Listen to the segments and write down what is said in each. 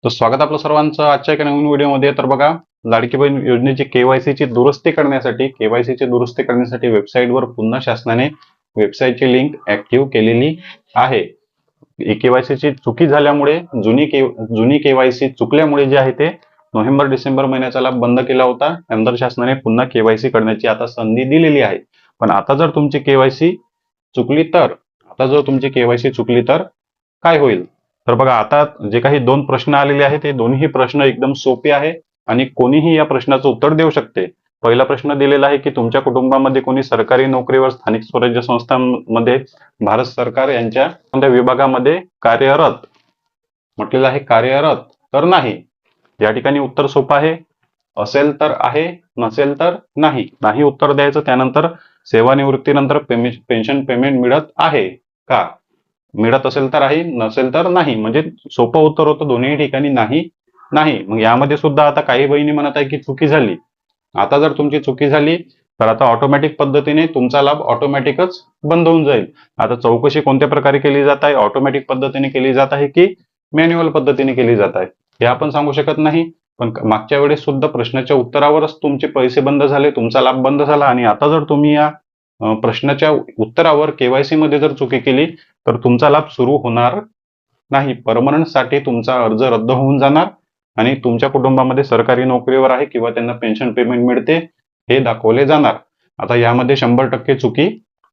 तर स्वागत आपलं सर्वांचं आजच्या एका नवीन व्हिडिओमध्ये. तर बघा, लाडकी बहीण योजनेची केवायसीची दुरुस्ती करण्यासाठी वेबसाईटवर पुन्हा शासनाने वेबसाईटची लिंक ऍक्टिव्ह केलेली आहे. केवायसीची चुकी झाल्यामुळे जुनी केवायसी चुकल्यामुळे जे आहे ते नोव्हेंबर डिसेंबर महिन्याचा लाभ बंद केला होता. नंतर शासनाने पुन्हा केवायसी करण्याची आता संधी दिलेली आहे. पण आता जर तुमची केवायसी चुकली तर काय होईल? तर बघा, आता जे काही दोन प्रश्न आलेले आहेत ते दोन्ही प्रश्न एकदम सोपे आहे आणि कोणीही या प्रश्नाचं उत्तर देऊ शकते. पहिला प्रश्न दिलेला आहे की तुमच्या कुटुंबामध्ये कोणी सरकारी नोकरीवर, स्थानिक स्वराज्य संस्थांमध्ये, भारत सरकार यांच्या कोणत्या विभागामध्ये कार्यरत म्हटलेलं आहे, कार्यरत तर नाही. या ठिकाणी उत्तर सोपं आहे. असेल तर आहे, नसेल तर नाही. नाही उत्तर द्यायचं. त्यानंतर सेवानिवृत्तीनंतर पेन्शन पेमेंट मिळत आहे का? मिळत असेल तर आहे, नसेल तर नाही. म्हणजे सोपं उत्तर होतं दोन्ही ठिकाणी नाही. मग यामध्ये सुद्धा आता काही बहिणी म्हणत आहे की चुकी झाली. आता जर तुमची चुकी झाली तर आता ऑटोमॅटिक पद्धतीने तुमचा लाभ ऑटोमॅटिकच बंद होऊन जाईल. आता चौकशी कोणत्या प्रकारे केली जात आहे? ऑटोमॅटिक पद्धतीने केली जात आहे की मॅन्युअल पद्धतीने केली जात आहे हे आपण सांगू शकत नाही. पण मागच्या वेळेस सुद्धा प्रश्नाच्या उत्तरावरच तुमचे पैसे बंद झाले, तुमचा लाभ बंद झाला. आणि आता जर तुम्ही या प्रश्नाच्या उत्तरावर केवायसी मध्ये जर चुकी केली तर तुमचा लाभ सुरू होणार नाही. परमनंट साठी तुमचा अर्ज रद्द होऊन जाणार आणि तुमच्या कुटुंबामध्ये सरकारी नोकरीवर आहे किंवा त्यांना पेन्शन पेमेंट मिळते हे दाखवले जाणार. आता यामध्ये 100% चुकी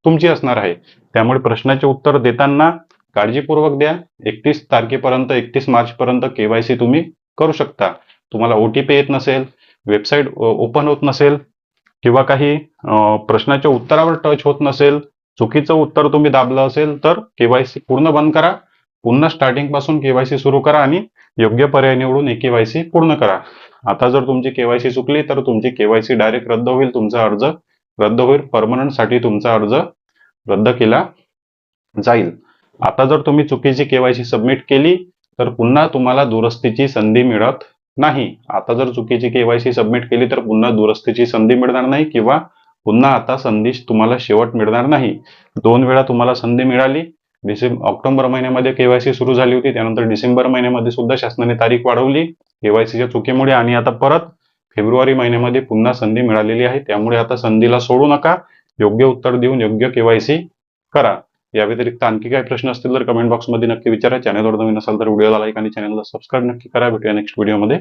तुमची असणार आहे. त्यामुळे प्रश्नाचे उत्तर देताना काळजीपूर्वक द्या. 31 मार्च पर्यंत केवायसी तुम्ही करू शकता. तुम्हाला ओटीपी येत नसेल, वेबसाईट ओपन होत नसेल किंवा काही प्रश्नाच्या उत्तरावर टच होत नसेल, चुकीचं उत्तर तुम्ही दाबलं असेल तर केवायसी पूर्ण बंद करा. पुन्हा स्टार्टिंग पासून केवायसी सुरू करा आणि योग्य पर्याय निवडून केवायसी पूर्ण करा. आता जर तुमची केवायसी चुकली तर तुमची केवायसी डायरेक्ट रद्द होईल, तुमचा अर्ज रद्द होईल. परमनंट साठी तुमचा अर्ज रद्द केला जाईल. आता जर तुम्ही चुकीची केवायसी सबमिट केली तर पुन्हा तुम्हाला दुरुस्तीची संधी मिळत नाही. आता जर चुकीची केवायसी सबमिट केली तर पुन्हा दुरुस्तीची संधी मिळणार नाही किंवा पुन्हा आता संधी तुम्हाला शेवट मिळणार नाही. 2 वेळा तुम्हाला संधी मिळाली. ऑक्टोबर महिन्यामध्ये केवायसी सुरू झाली होती, त्यानंतर डिसेंबर महिन्यामध्ये सुद्धा शासनाने तारीख वाढवली केवायसीच्या चुकीमुळे आणि आता परत फेब्रुवारी महिन्यामध्ये पुन्हा संधी मिळालेली आहे. त्यामुळे आता संधीला सोडू नका. योग्य उत्तर देऊन योग्य केवायसी करा. या व्यतिरिक्त आणखी काही प्रश्न असतील तर कमेंट बॉक्समध्ये नक्की विचारा. चॅनलवर नवीन असाल तर व्हिडिओला लाईक आणि चॅनलला सबस्क्राईब नक्की करा. भेटूया नेक्स्ट व्हिडिओमध्ये.